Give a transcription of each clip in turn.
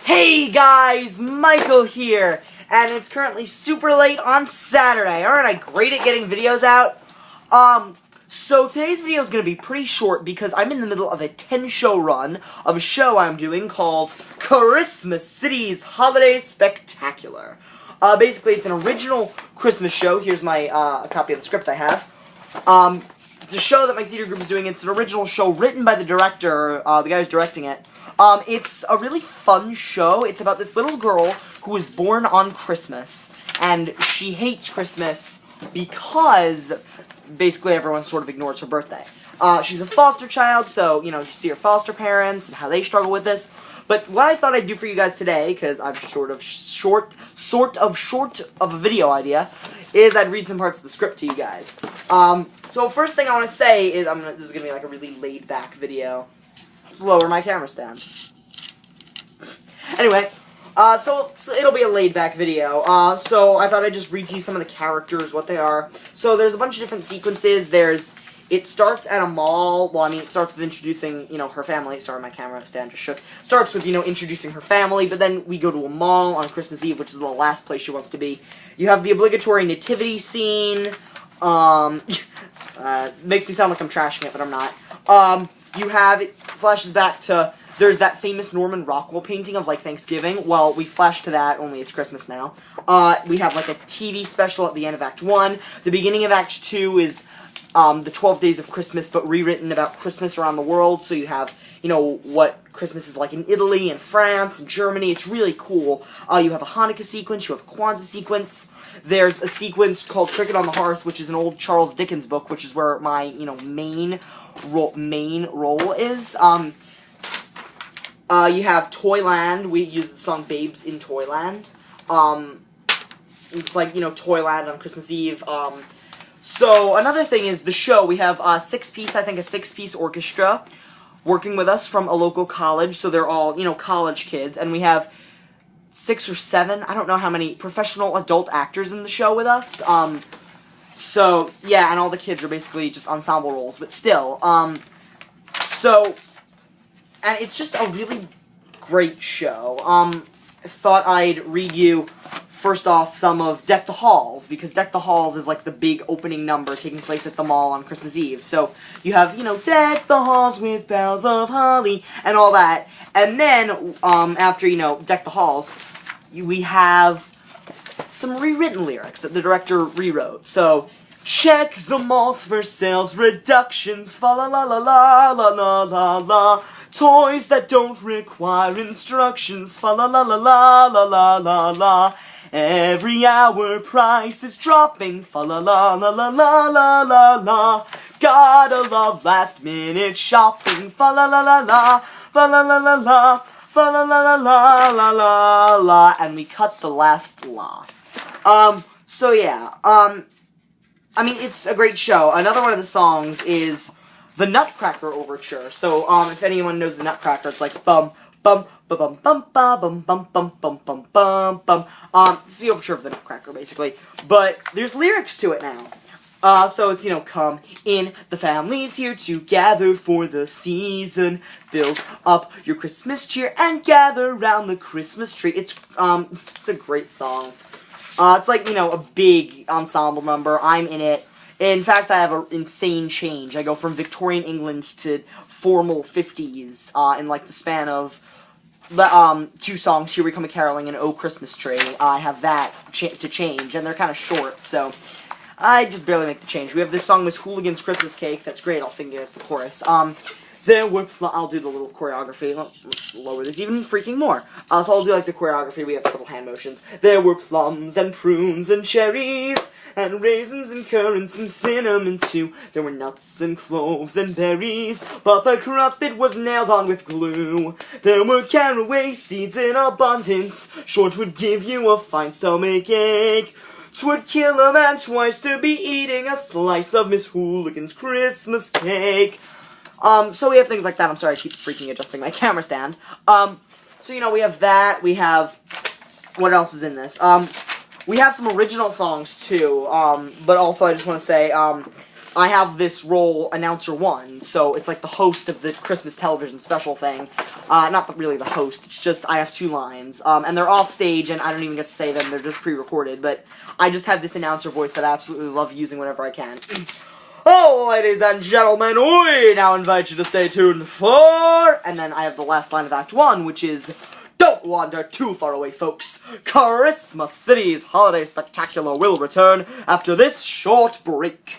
Hey guys, Michael here, and it's currently super late on Saturday. Aren't I great at getting videos out? So today's video is going to be pretty short because I'm in the middle of a 10-show run of a show I'm doing called Christmas City's Holiday Spectacular. Basically, it's an original Christmas show. Here's my a copy of the script I have. It's a show that my theater group is doing. It's an original show written by the director, the guy who's directing it. It's a really fun show. It's about this little girl who was born on Christmas, and she hates Christmas because basically everyone sort of ignores her birthday. She's a foster child, so, you see her foster parents and how they struggle with this. But what I thought I'd do for you guys today, because I'm sort of short of a video idea, is I'd read some parts of the script to you guys. So first thing I want to say is, this is going to be like a really laid-back video. Let's lower my camera stand. Anyway, so it'll be a laid-back video. So I thought I'd just read to you some of the characters, what they are. So there's a bunch of different sequences. It starts at a mall. Well, it starts with introducing, her family. Sorry, my camera stand just shook. Starts with, introducing her family, but then we go to a mall on Christmas Eve, which is the last place she wants to be. You have the obligatory nativity scene. Makes me sound like I'm trashing it, but I'm not. It flashes back to, there's that famous Norman Rockwell painting of, Thanksgiving. Well, we flash to that, only it's Christmas now. We have, a TV special at the end of Act 1. The beginning of Act 2 is the 12 Days of Christmas, but rewritten about Christmas around the world. So you have, what Christmas is like in Italy and France and Germany. It's really cool. You have a Hanukkah sequence. You have a Kwanzaa sequence. There's a sequence called Cricket on the Hearth, which is an old Charles Dickens book, which is where my, main role is. You have Toyland. We use the song Babes in Toyland. It's like, Toyland on Christmas Eve. So, another thing is the show. We have a six-piece orchestra working with us from a local college, so they're all, college kids, and we have 6 or 7, I don't know how many, professional adult actors in the show with us. So, yeah, and all the kids are basically just ensemble roles, but still, and it's just a really great show. I thought I'd read you, first off, some of Deck the Halls, because Deck the Halls is like the big opening number taking place at the mall on Christmas Eve. So, you have, Deck the halls with boughs of holly, and all that. And then, after, Deck the Halls, we have some rewritten lyrics that the director rewrote. So, check the malls for sales reductions, fa la la la la la la la la. Toys that don't require instructions, fa la la la la la la la la. Every hour price is dropping, fa la la la la la la la la. Gotta love last minute shopping, fa la la la la, fa la la la la, fa la la la la la la la. And we cut the last la. So yeah, it's a great show. Another one of the songs is the Nutcracker Overture. So, if anyone knows the Nutcracker, it's like bum bum bum bum bum bum bum bum bum bum bum bum. It's the overture of the Nutcracker, basically. But there's lyrics to it now. So it's, come in, the family's here to gather for the season. Build up your Christmas cheer and gather round the Christmas tree. It's a great song. It's like, a big ensemble number. I'm in it. In fact, I have an insane change. I go from Victorian England to formal 50s, in, the span of, 2 songs, Here We Come A-Caroling and Oh Christmas Tree. I have that to change, and they're kind of short, so I just barely make the change. We have this song, Miss Hooligan's Christmas Cake. That's great. I'll sing it as the chorus. I'll do the little choreography. Let's lower this even freaking more. So I'll do, the choreography. We have a couple hand motions. There were plums and prunes and cherries, and raisins and currants and cinnamon too. There were nuts and cloves and berries, but the crust it was nailed on with glue. There were caraway seeds in abundance, sure 'twould give you a fine stomach ache. 'Twould kill a man twice to be eating a slice of Miss Hooligan's Christmas cake. So we have things like that. I'm sorry, I keep freaking adjusting my camera stand. So, we have that. We have, what else is in this? We have some original songs, too, but also I just want to say, I have this role, Announcer 1, so it's like the host of the Christmas television special thing. Not really the host, it's just I have 2 lines. And they're off stage, and I don't even get to say them, they're just pre-recorded, but I just have this announcer voice that I absolutely love using whenever I can. Oh, ladies and gentlemen, we now invite you to stay tuned for... And then I have the last line of Act 1, which is... Don't wander too far away, folks. Christmas City's holiday spectacular will return after this short break.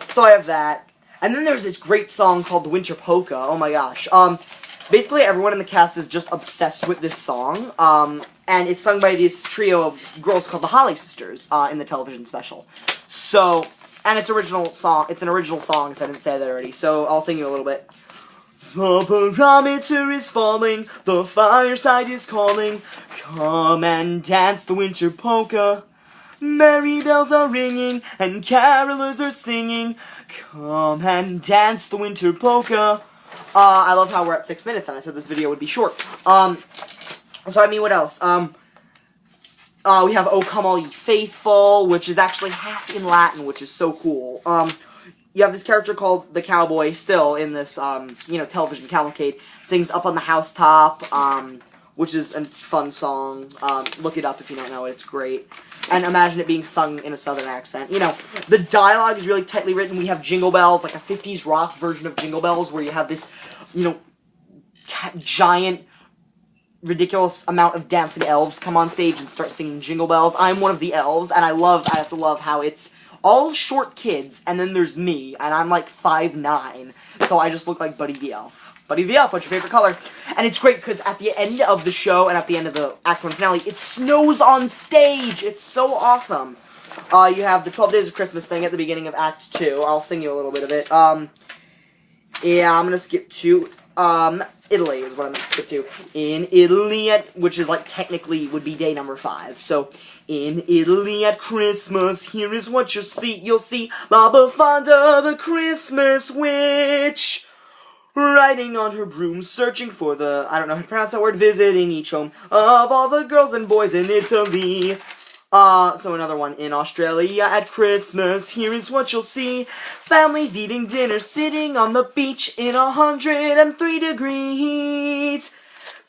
So I have that. And then there's this great song called The Winter Polka. Oh my gosh. Basically everyone in the cast is just obsessed with this song. And it's sung by this trio of girls called the Holly Sisters, in the television special. So, and it's original song. It's an original song, if I didn't say that already. So I'll sing you a little bit. The barometer is falling, the fireside is calling, come and dance the winter polka. Merry bells are ringing, and carolers are singing, come and dance the winter polka. I love how we're at 6 minutes, and I said this video would be short. So I mean, what else? We have O Come All Ye Faithful, which is actually half in Latin, which is so cool. You have this character called the Cowboy, still in this, television cavalcade, sings Up on the Housetop, which is a fun song. Look it up if you don't know it, it's great. And imagine it being sung in a southern accent. You know, the dialogue is really tightly written. We have Jingle Bells, like a 50s rock version of Jingle Bells, where you have this, giant, ridiculous amount of dancing elves come on stage and start singing Jingle Bells. I'm one of the elves, and I have to love how it's all short kids, and then there's me, and I'm like 5'9", so I just look like Buddy the Elf. Buddy the Elf, what's your favorite color? And it's great, because at the end of the show, and at the end of the Act 1 finale, it snows on stage! It's so awesome! You have the 12 Days of Christmas thing at the beginning of Act 2. I'll sing you a little bit of it. Yeah, I'm gonna skip to, Italy is what I'm gonna skip to. In Italy, which is like technically would be day number 5, so... In Italy at Christmas, here is what you'll see La Befana, the Christmas witch, riding on her broom, searching for the, I don't know how to pronounce that word, visiting each home of all the girls and boys in Italy. So another one, in Australia at Christmas, here is what you'll see, families eating dinner, sitting on the beach in 103 degree heat.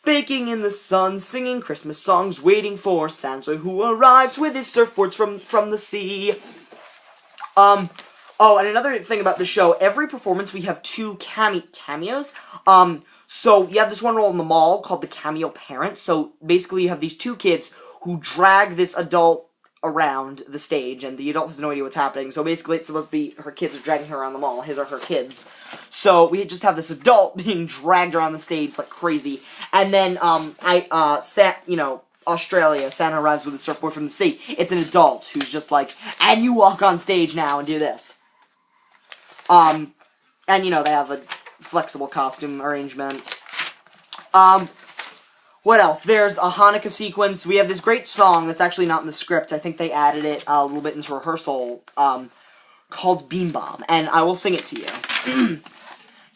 Baking in the sun, singing Christmas songs, waiting for Santa who arrives with his surfboards from the sea. Oh, and another thing about the show, every performance we have 2 cameos. So you have this one role in the mall called the Cameo Parent. So basically you have these 2 kids who drag this adult around the stage, and the adult has no idea what's happening. So basically it's supposed to be her kids are dragging her around the mall, his or her kids. So we just have this adult being dragged around the stage like crazy. And then, Australia, Santa arrives with a surfboard from the sea. It's an adult who's just like, and you walk on stage now and do this. And, they have a flexible costume arrangement. What else? There's a Hanukkah sequence. We have this great song that's actually not in the script. I think they added it a little bit into rehearsal, called Beam Bomb, and I will sing it to you.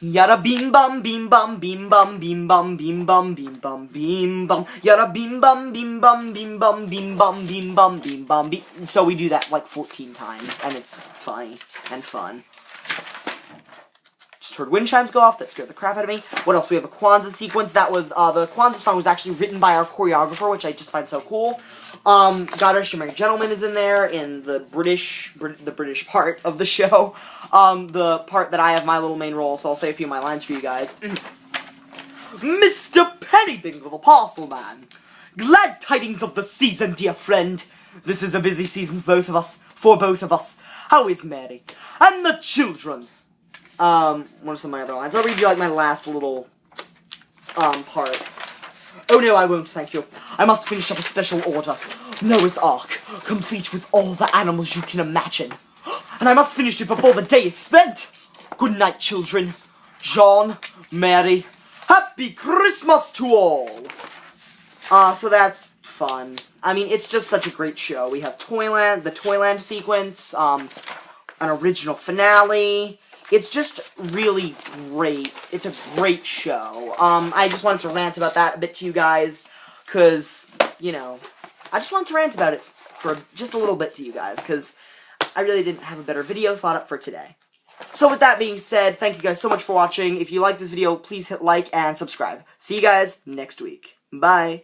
Yada beam bum beam bum beam bum beam bum beam bum beam bum beam bum yada beam bum beam bum beam bum beam bum beam bum beam bum beam. So we do that like 14 times, and it's funny and fun. Just heard wind chimes go off, that scared the crap out of me. What else? We have a Kwanzaa sequence. That was, the Kwanzaa song was actually written by our choreographer, which I just find so cool. God Rest Your Merry Gentleman is in there, in the British part of the show. The part that I have my little main role, so I'll say a few of my lines for you guys. Mr. Pennything, the parcel man. Glad tidings of the season, dear friend. This is a busy season for both of us. How is Mary? And the children? What are some of my other lines? I'll read you, like, my last little, part. Oh no, I won't, thank you. I must finish up a special order. Noah's Ark, complete with all the animals you can imagine. And I must finish it before the day is spent. Good night, children. John, Mary, Happy Christmas to all! So that's fun. I mean, it's just such a great show. We have the Toyland sequence, an original finale. It's just really great. It's a great show. I just wanted to rant about that a bit to you guys, because, I just wanted to rant about it for just a little bit to you guys, because I really didn't have a better video thought up for today. So with that being said, thank you guys so much for watching. If you like this video, please hit like and subscribe. See you guys next week. Bye.